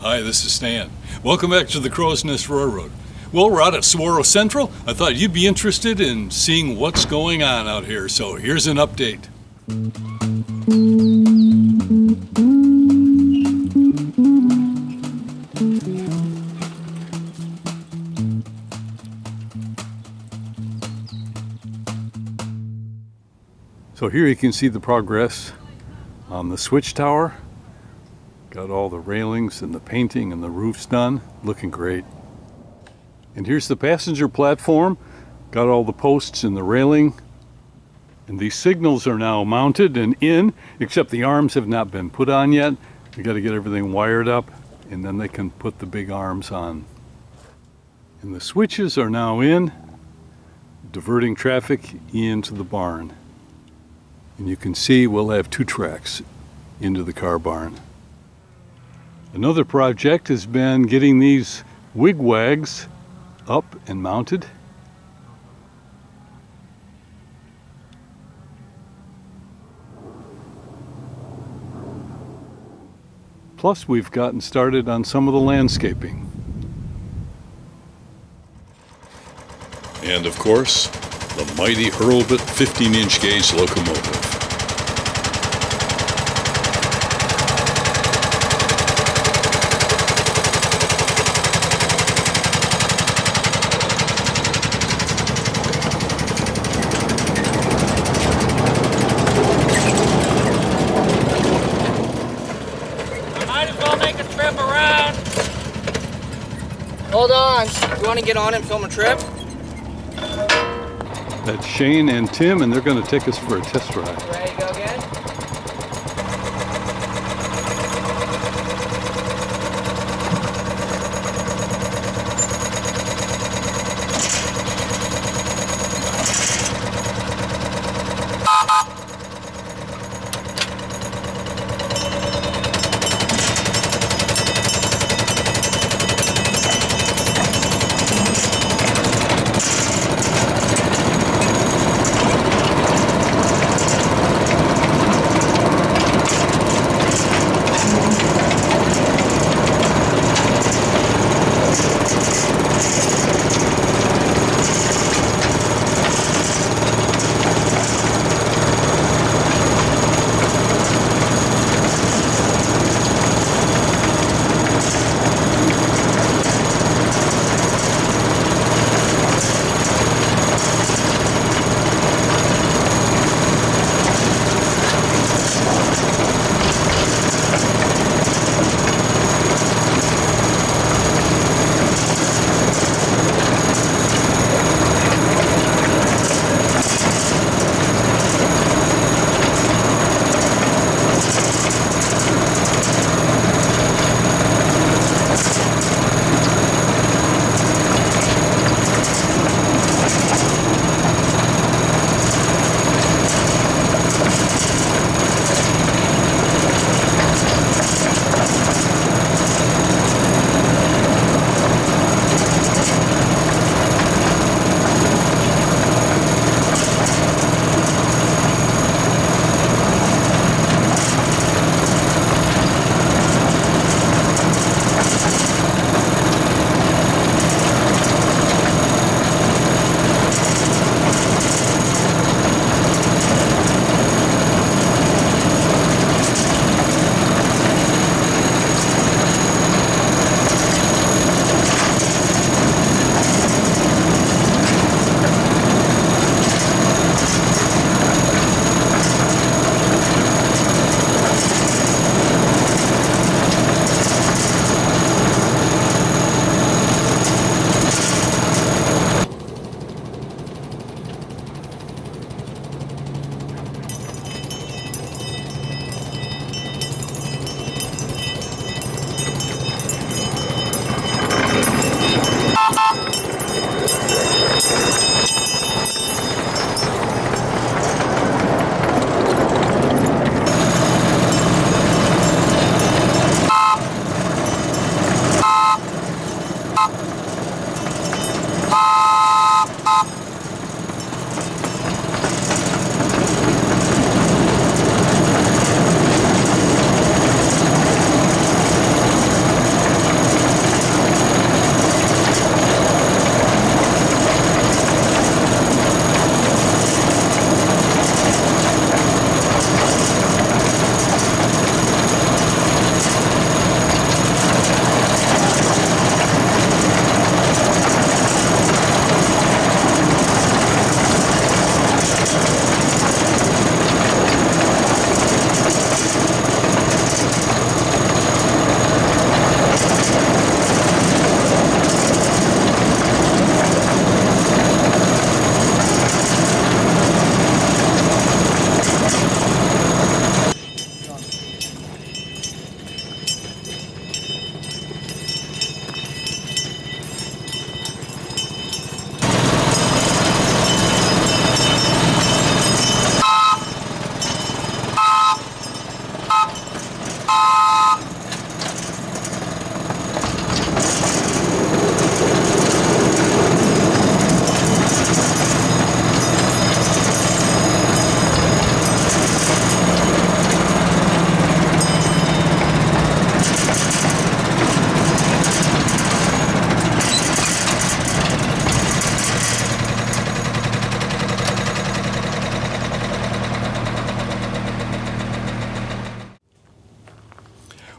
Hi, this is Stan. Welcome back to the Crow's Nest Railroad. Well, we're out at Sahuaro Central. I thought you'd be interested in seeing what's going on out here, so here's an update. So here you can see the progress on the switch tower. Got all the railings and the painting and the roofs done. Looking great. And here's the passenger platform. Got all the posts and the railing. And these signals are now mounted and in, except the arms have not been put on yet. We got to get everything wired up, and then they can put the big arms on. And the switches are now in, diverting traffic into the barn. And you can see we'll have 2 tracks into the car barn. Another project has been getting these wigwags up and mounted. Plus, we've gotten started on some of the landscaping. And of course, the mighty Hurlbut 15-inch gauge locomotive. Hold on. You want to get on and film a trip? That's Shane and Tim, and they're going to take us for a test ride. Ready to go again?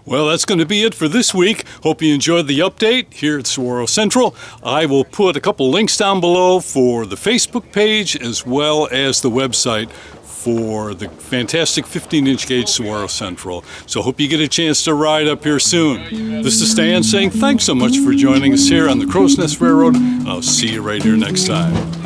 Well, that's going to be it for this week. Hope you enjoyed the update here at Sahuaro Central. I will put a couple links down below for the Facebook page as well as the website for the fantastic 15-inch gauge Sahuaro Central. So hope you get a chance to ride up here soon. This is Stan saying thanks so much for joining us here on the Crow's Nest Railroad. I'll see you right here next time.